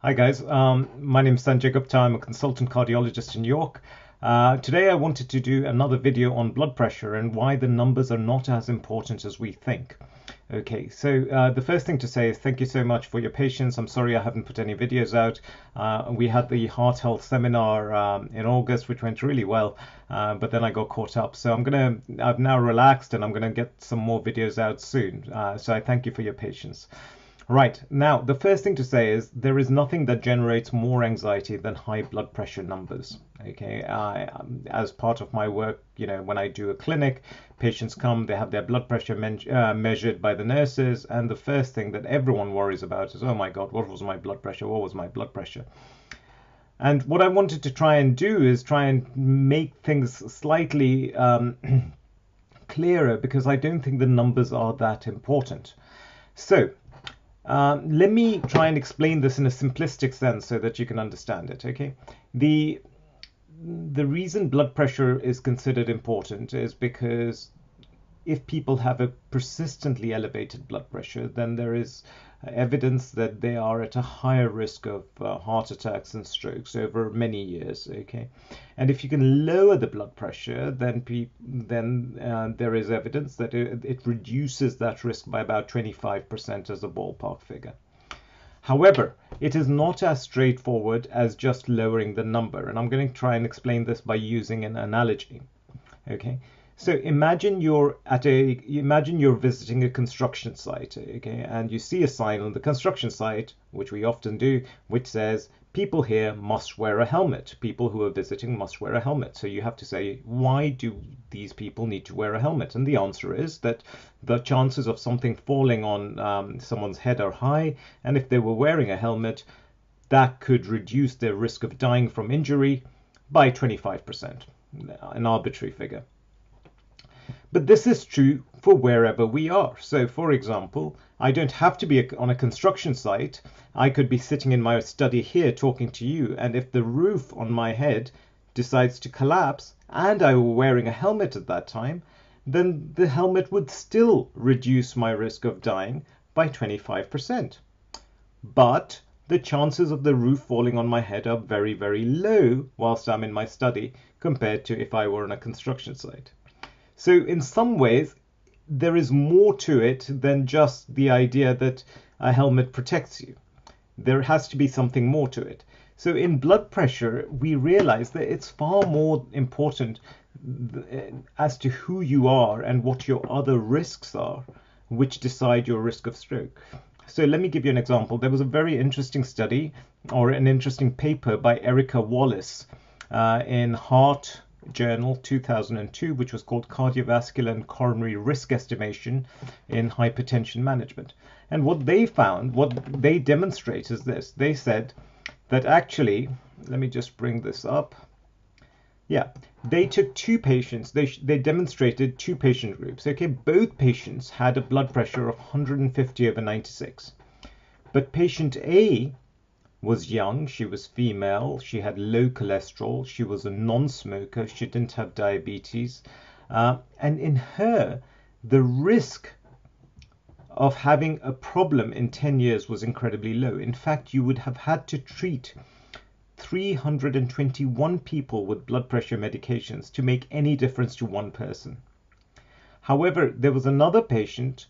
Hi guys, my name is Sanjay Gupta. I'm a consultant cardiologist in York. Today I wanted to do another video on blood pressure and why the numbers are not as important as we think. Okay, so the first thing to say is thank you so much for your patience. I'm sorry I haven't put any videos out. We had the heart health seminar in August, which went really well, but then I got caught up. So I've now relaxed and I'm gonna get some more videos out soon. So I thank you for your patience. Right, now the first thing to say is there is nothing that generates more anxiety than high blood pressure numbers. Okay, as part of my work, when I do a clinic, patients come, they have their blood pressure measured by the nurses, and the first thing that everyone worries about is, oh my God, what was my blood pressure? What was my blood pressure? And what I wanted to try and do is try and make things slightly clearer because I don't think the numbers are that important. So, let me try and explain this in a simplistic sense so that you can understand it. Okay, the reason blood pressure is considered important is because if people have a persistently elevated blood pressure, then there is evidence that they are at a higher risk of heart attacks and strokes over many years. Okay, and if you can lower the blood pressure, then there is evidence that it reduces that risk by about 25% as a ballpark figure. However, it is not as straightforward as just lowering the number, and I'm going to try and explain this by using an analogy. Okay, so imagine you're visiting a construction site, okay, and you see a sign on the construction site, which we often do, which says people here must wear a helmet. People who are visiting must wear a helmet. So you have to say, why do these people need to wear a helmet? And the answer is that the chances of something falling on someone's head are high, and if they were wearing a helmet, that could reduce their risk of dying from injury by 25%, an arbitrary figure. But this is true for wherever we are. So, for example, I don't have to be on a construction site. I could be sitting in my study here talking to you, and if the roof on my head decides to collapse and I were wearing a helmet at that time, then the helmet would still reduce my risk of dying by 25%. But the chances of the roof falling on my head are very, very low whilst I'm in my study compared to if I were on a construction site. So in some ways, there is more to it than just the idea that a helmet protects you. There has to be something more to it. So in blood pressure, we realize that it's far more important as to who you are and what your other risks are, which decide your risk of stroke. So let me give you an example. There was a very interesting study or an interesting paper by Erica Wallace in Heart Journal 2002, which was called Cardiovascular and Coronary Risk Estimation in Hypertension Management. And what they found, what they demonstrate is this. They said that actually, let me just bring this up. Yeah, they took two patients, they demonstrated two patient groups. Okay, both patients had a blood pressure of 150/96. But patient A was young, she was female, she had low cholesterol, she was a non-smoker, she didn't have diabetes, and in her, the risk of having a problem in 10 years was incredibly low. In fact, you would have had to treat 321 people with blood pressure medications to make any difference to one person. However, there was another patient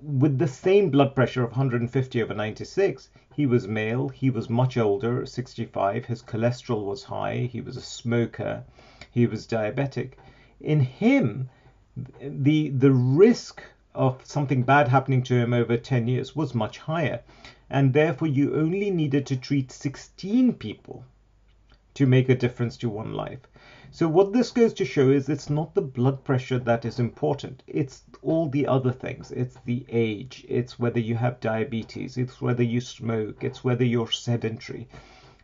with the same blood pressure of 150/96. He was male, he was much older, 65, his cholesterol was high, he was a smoker, he was diabetic. In him, the risk of something bad happening to him over 10 years was much higher, and therefore you only needed to treat 16 people to make a difference to one life. So what this goes to show is it's not the blood pressure that is important. It's all the other things. It's the age. It's whether you have diabetes. It's whether you smoke. It's whether you're sedentary.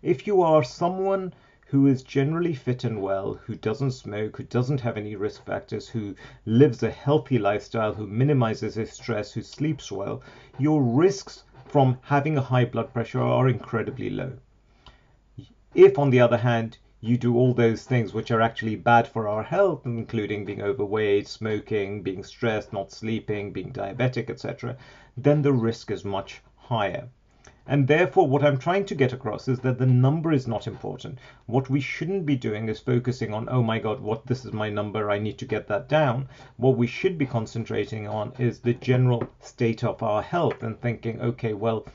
If you are someone who is generally fit and well, who doesn't smoke, who doesn't have any risk factors, who lives a healthy lifestyle, who minimizes his stress, who sleeps well, your risks from having a high blood pressure are incredibly low. If, on the other hand, you do all those things which are actually bad for our health, including being overweight, smoking, being stressed, not sleeping, being diabetic, etc., then the risk is much higher. And therefore, what I'm trying to get across is that the number is not important. What we shouldn't be doing is focusing on, oh my God, this is my number, I need to get that down. What we should be concentrating on is the general state of our health and thinking, okay, well,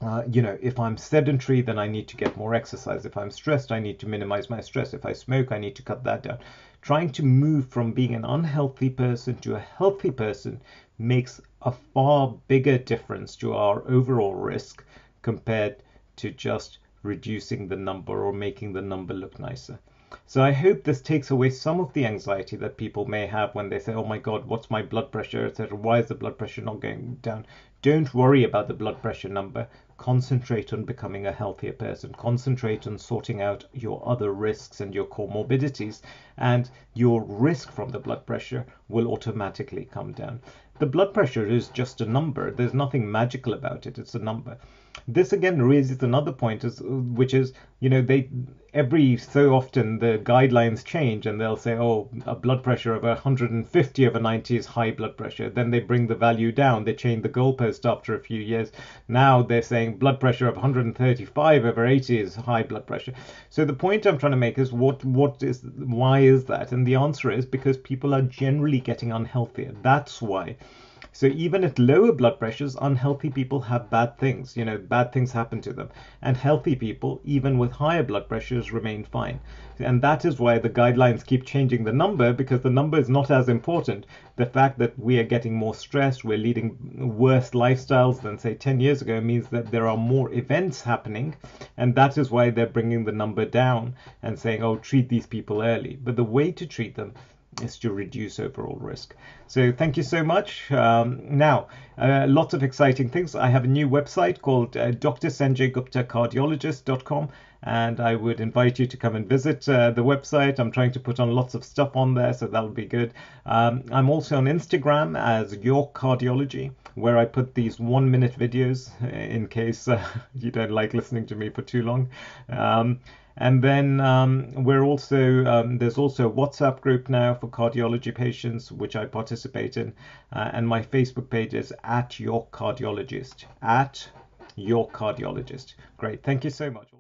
if I'm sedentary, then I need to get more exercise. If I'm stressed, I need to minimize my stress. If I smoke, I need to cut that down. Trying to move from being an unhealthy person to a healthy person makes a far bigger difference to our overall risk compared to just reducing the number or making the number look nicer. So I hope this takes away some of the anxiety that people may have when they say, oh my God, what's my blood pressure, etc. Why is the blood pressure not going down? Don't worry about the blood pressure number. Concentrate on becoming a healthier person. Concentrate on sorting out your other risks and your comorbidities, and your risk from the blood pressure will automatically come down. The blood pressure is just a number. There's nothing magical about it. It's a number. This again raises another point, which is, they every so often the guidelines change and they'll say, oh, a blood pressure of 150 over 90 is high blood pressure. Then they bring the value down. They change the goalpost after a few years. Now they're saying blood pressure of 135 over 80 is high blood pressure. So the point I'm trying to make is why is that? And the answer is because people are generally getting unhealthier. That's why. So even at lower blood pressures, unhealthy people have bad things. Bad things happen to them. And healthy people, even with higher blood pressures, remain fine. And that is why the guidelines keep changing the number, because the number is not as important. The fact that we are getting more stressed, we're leading worse lifestyles than, say, 10 years ago means that there are more events happening. And that is why they're bringing the number down and saying, oh, treat these people early. But the way to treat them is to reduce overall risk. So thank you so much. Now, lots of exciting things. I have a new website called drsanjayguptacardiologist.com, and I would invite you to come and visit the website. I'm trying to put on lots of stuff on there, so that'll be good. I'm also on Instagram as Your Cardiology, where I put these 1-minute videos in case you don't like listening to me for too long. And then there's also a WhatsApp group now for cardiology patients, which I participate in. And my Facebook page is @YourCardiologist. @YourCardiologist. Great. Thank you so much.